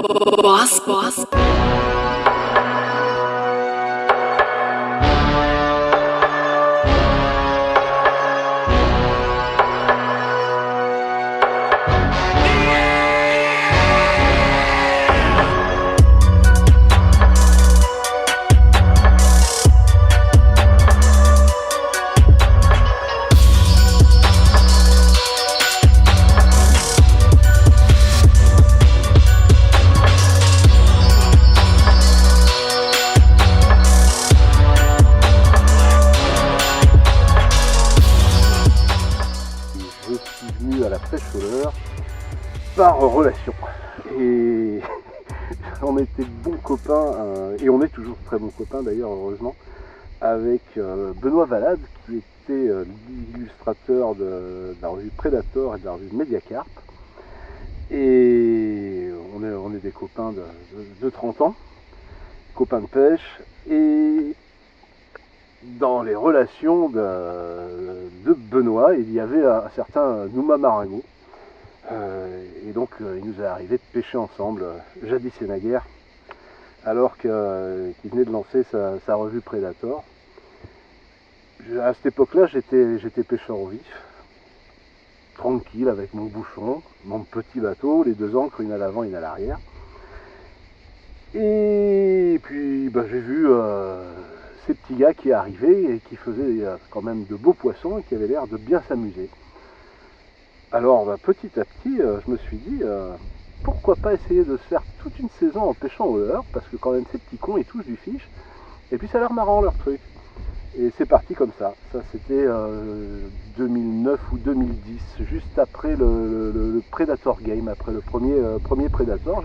Boss. Je suis venu à la pêche au leurre par relation. Et on était bons copains, et on est toujours très bons copains d'ailleurs, heureusement, avec Benoît Valade, qui était l'illustrateur de la revue Predator et de la revue Mediacarp. Et on est des copains de 30 ans, copains de pêche. Et dans les relations de Benoît, il y avait un certain Nouma Maringo. Et donc il nous est arrivé de pêcher ensemble, jadis et naguère, alors qu'il venait de lancer sa revue Predator. À cette époque-là, j'étais pêcheur au vif, tranquille avec mon bouchon, mon petit bateau, les deux ancres, une à l'avant, une à l'arrière. Et puis j'ai vu ces petits gars qui arrivaient et qui faisaient quand même de beaux poissons et qui avaient l'air de bien s'amuser. Alors petit à petit, je me suis dit, pourquoi pas essayer de se faire toute une saison en pêchant au leurre, parce que quand même ces petits cons ils touchent du fiche, et puis ça a l'air marrant leur truc. Et c'est parti comme ça. Ça c'était 2009 ou 2010, juste après le Predator Game, après le premier Predator,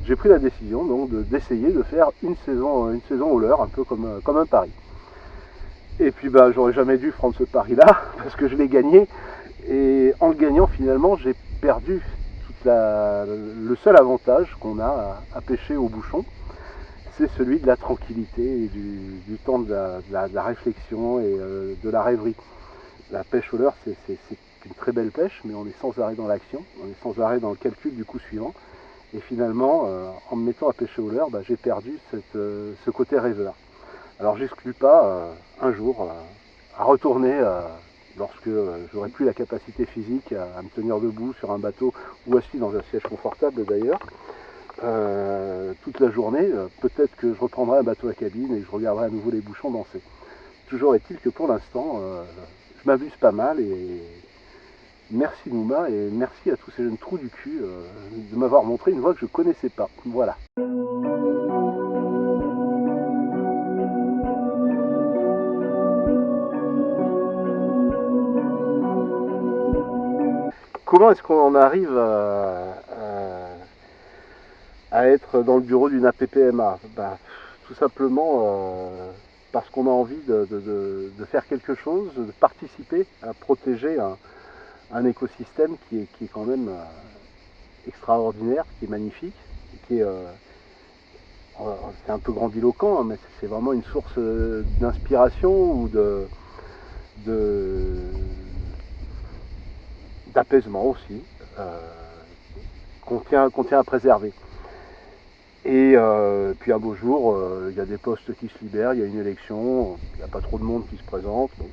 j'ai pris la décision donc d'essayer de faire une saison au leurre, un peu comme un pari. Et puis j'aurais jamais dû prendre ce pari-là, parce que je l'ai gagné, et en le gagnant finalement j'ai perdu le seul avantage qu'on a à pêcher au bouchon, c'est celui de la tranquillité et du temps de la réflexion et de la rêverie. La pêche au leurre, c'est une très belle pêche, mais on est sans arrêt dans l'action, on est sans arrêt dans le calcul du coup suivant. Et finalement, en me mettant à pêcher au leurre, j'ai perdu ce côté rêveur. Alors j'exclus pas un jour à retourner lorsque j'aurai plus la capacité physique à me tenir debout sur un bateau ou assis dans un siège confortable d'ailleurs, toute la journée, peut-être que je reprendrai un bateau à cabine et que je regarderai à nouveau les bouchons danser. Toujours est-il que pour l'instant, je m'amuse pas mal, et merci Nouma et merci à tous ces jeunes trous du cul de m'avoir montré une voie que je connaissais pas. Voilà. Comment est-ce qu'on en arrive à être dans le bureau d'une APPMA? Tout simplement parce qu'on a envie de faire quelque chose, de participer à protéger un écosystème qui est quand même extraordinaire, qui est magnifique, qui est c'est un peu grandiloquent, mais c'est vraiment une source d'inspiration ou d'apaisement aussi, qu'on tient à préserver. Et puis un beau jour, il y a des postes qui se libèrent, il y a une élection, il n'y a pas trop de monde qui se présente, donc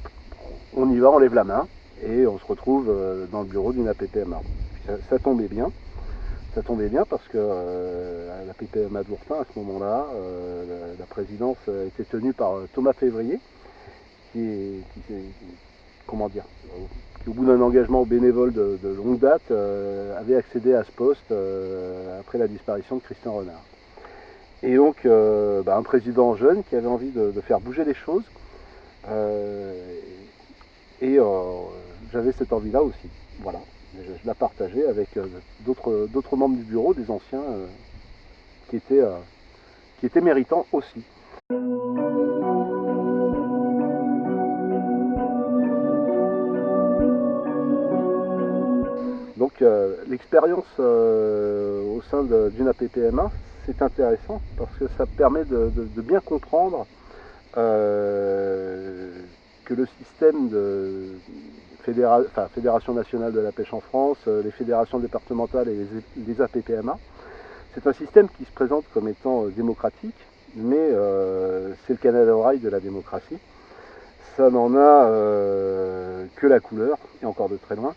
on y va, on lève la main, et on se retrouve dans le bureau d'une APPMA. Ça tombait bien. Ça tombait bien parce que la PPMA de Bourtin, à ce moment-là, la présidence était tenue par Thomas Février, qui au bout d'un engagement bénévole de longue date, avait accédé à ce poste après la disparition de Christian Renard. Et donc, un président jeune qui avait envie de faire bouger les choses, et j'avais cette envie-là aussi. Voilà. Je la partageais avec d'autres membres du bureau, des anciens qui étaient méritants aussi. Donc l'expérience au sein d'une APPMA, c'est intéressant parce que ça permet de bien comprendre que le système de Fédération nationale de la pêche en France, les fédérations départementales et les APPMA C'est un système qui se présente comme étant démocratique, mais c'est le canal à rail de la démocratie. Ça n'en a que la couleur, et encore de très loin.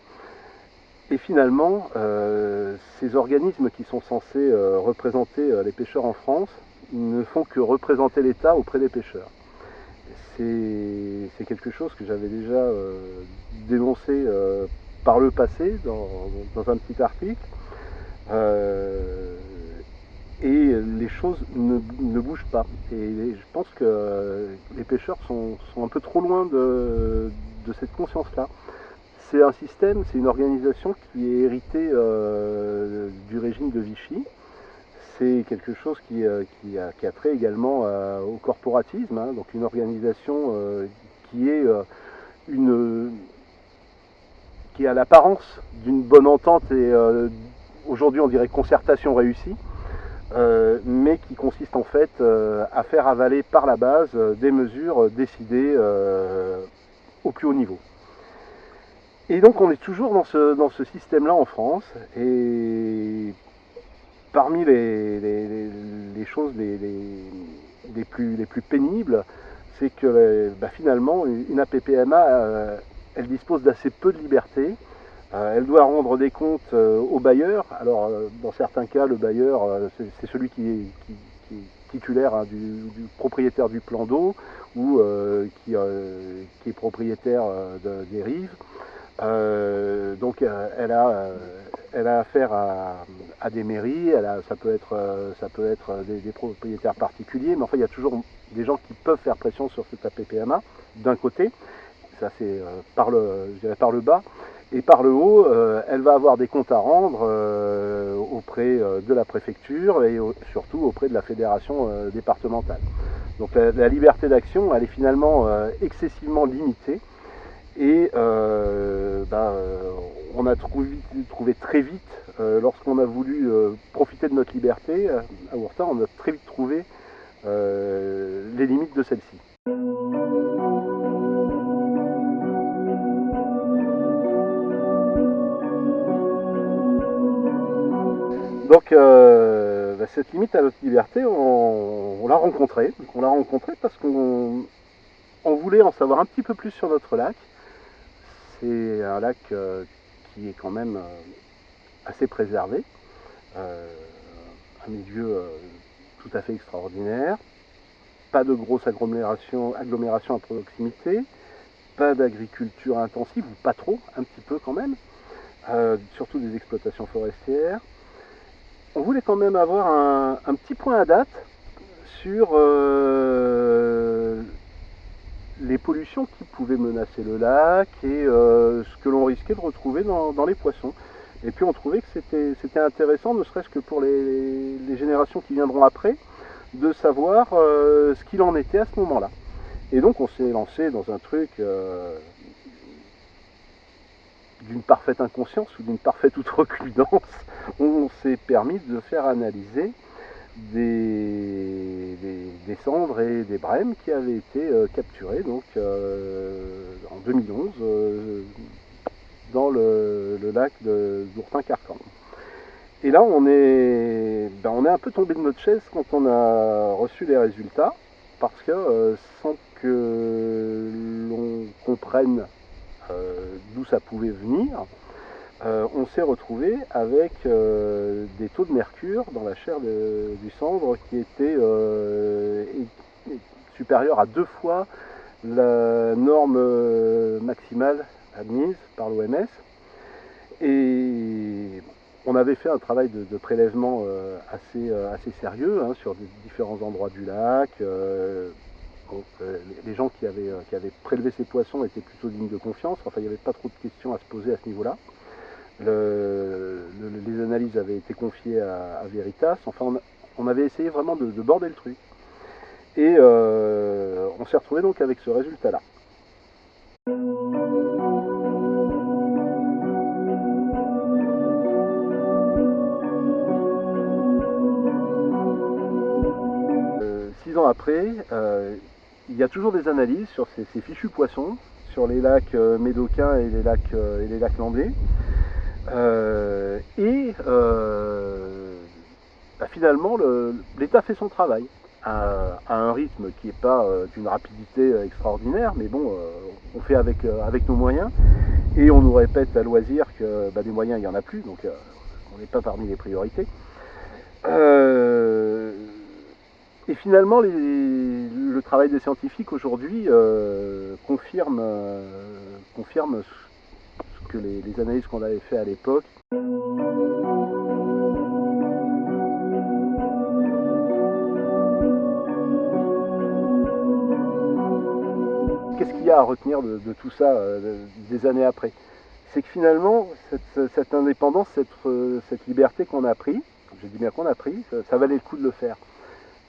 Et finalement, ces organismes qui sont censés représenter les pêcheurs en France ne font que représenter l'État auprès des pêcheurs. C'est quelque chose que j'avais déjà dénoncé par le passé dans un petit article. Et les choses ne bougent pas. Et je pense que les pêcheurs sont un peu trop loin de cette conscience-là. C'est un système, c'est une organisation qui est héritée du régime de Vichy. C'est quelque chose qui a trait également au corporatisme, hein, donc une organisation qui a l'apparence d'une bonne entente et aujourd'hui on dirait concertation réussie, mais qui consiste en fait à faire avaler par la base des mesures décidées au plus haut niveau. Et donc on est toujours dans ce système-là en France, et parmi les choses les plus pénibles, c'est que finalement une APPMA elle dispose d'assez peu de liberté. Elle doit rendre des comptes au bailleur. Alors dans certains cas le bailleur c'est celui qui est titulaire hein, du propriétaire du plan d'eau ou qui est propriétaire des rives. Donc elle a affaire à des mairies, ça peut être des propriétaires particuliers, mais enfin il y a toujours des gens qui peuvent faire pression sur cette APPMA d'un côté, ça c'est je dirais par le bas, et par le haut elle va avoir des comptes à rendre auprès de la préfecture et surtout auprès de la fédération départementale. Donc la liberté d'action elle est finalement excessivement limitée. Et on a trouvé très vite, lorsqu'on a voulu profiter de notre liberté, à Hourtin, on a très vite trouvé les limites de celle-ci. Donc cette limite à notre liberté, on l'a rencontrée. On l'a rencontrée parce qu'on voulait en savoir un petit peu plus sur notre lac. C'est un lac qui est quand même assez préservé, un milieu tout à fait extraordinaire, pas de grosses agglomérations à proximité, pas d'agriculture intensive, ou pas trop, un petit peu quand même, surtout des exploitations forestières. On voulait quand même avoir un petit point à date sur les pollutions qui pouvaient menacer le lac et ce que l'on risquait de retrouver dans les poissons. Et puis on trouvait que c'était intéressant, ne serait-ce que pour les générations qui viendront après, de savoir ce qu'il en était à ce moment-là. Et donc on s'est lancé dans un truc d'une parfaite inconscience ou d'une parfaite outrecuidance. On s'est permis de faire analyser des cendres et des brèmes qui avaient été capturées donc, en 2011 dans le lac d'Ourtin-Carcan. Et là on est un peu tombé de notre chaise quand on a reçu les résultats, parce que sans que l'on comprenne d'où ça pouvait venir, on s'est retrouvé avec des taux de mercure dans la chair du cendre qui étaient supérieurs à 2 fois la norme maximale admise par l'OMS. Et on avait fait un travail de prélèvement assez sérieux hein, sur différents endroits du lac. Les gens qui avaient prélevé ces poissons étaient plutôt dignes de confiance. Enfin, il n'y avait pas trop de questions à se poser à ce niveau-là. Les analyses avaient été confiées à Veritas. Enfin, on avait essayé vraiment de border le truc. Et on s'est retrouvé donc avec ce résultat-là. Après, il y a toujours des analyses sur ces fichus poissons, sur les lacs médocains et les lacs landais. finalement l'État fait son travail à un rythme qui n'est pas d'une rapidité extraordinaire, mais bon, on fait avec nos moyens, et on nous répète à loisir que des moyens il n'y en a plus, donc on n'est pas parmi les priorités. Et finalement, le travail des scientifiques aujourd'hui confirme ce que les analyses qu'on avait fait à l'époque. Qu'est-ce qu'il y a à retenir de tout ça des années après? C'est que finalement, cette indépendance, cette liberté qu'on a pris, je dis bien qu'on a pris, ça valait le coup de le faire.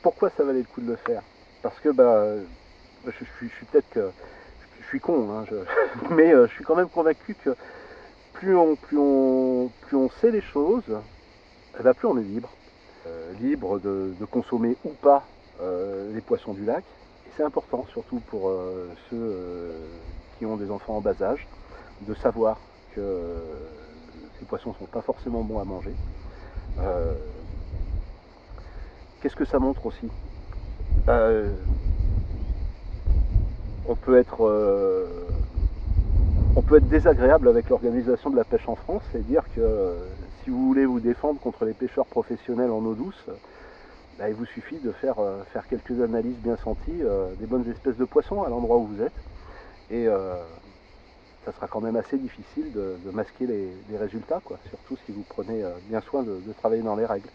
Pourquoi ça valait le coup de le faire? Parce que je suis peut-être que je suis con, hein, mais je suis quand même convaincu que plus on sait les choses, plus on est libre. Libre de consommer ou pas les poissons du lac. Et c'est important, surtout pour ceux qui ont des enfants en bas âge, de savoir que ces poissons ne sont pas forcément bons à manger. Qu'est-ce que ça montre aussi? On peut être désagréable avec l'organisation de la pêche en France et dire que si vous voulez vous défendre contre les pêcheurs professionnels en eau douce, il vous suffit de faire quelques analyses bien senties des bonnes espèces de poissons à l'endroit où vous êtes, et ça sera quand même assez difficile de masquer les résultats, quoi. Surtout si vous prenez bien soin de travailler dans les règles.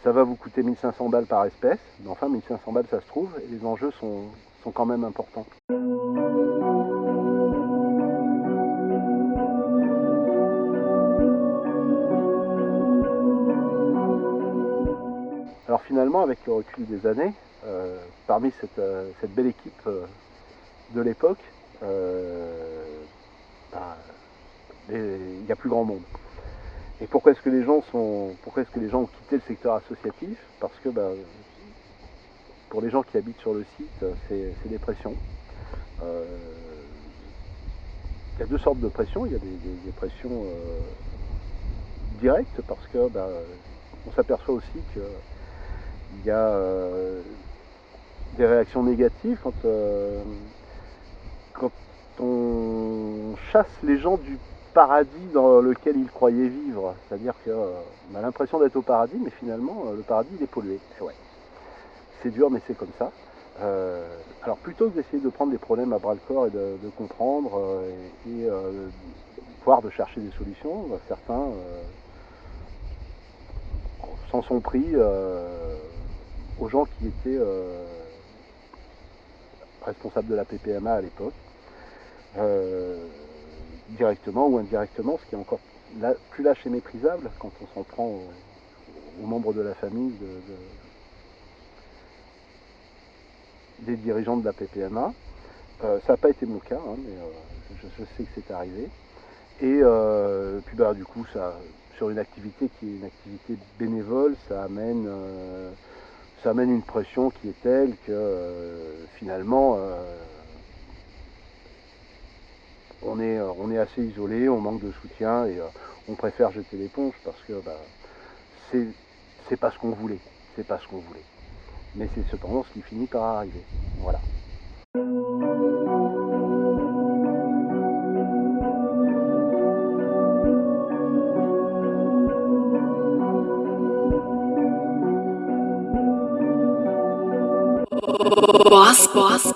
Ça va vous coûter 1500 balles par espèce, mais enfin 1500 balles ça se trouve, et les enjeux sont quand même importants. Alors finalement, avec le recul des années, parmi cette belle équipe de l'époque, il n'y a plus grand monde. Et pourquoi est-ce que les gens ont quitté le secteur associatif? Parce que pour les gens qui habitent sur le site, c'est des pressions. Il y a deux sortes de pressions. Il y a des pressions directes, parce que on s'aperçoit aussi qu'il y a des réactions négatives quand on chasse les gens du paradis dans lequel ils croyaient vivre. C'est-à-dire qu'on a l'impression d'être au paradis, mais finalement le paradis il est pollué. Et ouais. C'est dur, mais c'est comme ça. Alors plutôt que d'essayer de prendre des problèmes à bras le corps et de comprendre voire de chercher des solutions, certains s'en sont pris aux gens qui étaient responsables de la PPMA à l'époque, directement ou indirectement, ce qui est encore plus lâche et méprisable quand on s'en prend aux membres de la famille des dirigeants de la PPMA. Ça n'a pas été mon cas, hein, mais je sais que c'est arrivé. Et puis du coup, sur une activité qui est une activité bénévole, ça amène une pression qui est telle que finalement on est assez isolé, on manque de soutien, et on préfère jeter l'éponge parce que c'est pas ce qu'on voulait, c'est pas ce qu'on voulait. Mais c'est cependant ce qui finit par arriver. Voilà. Boss.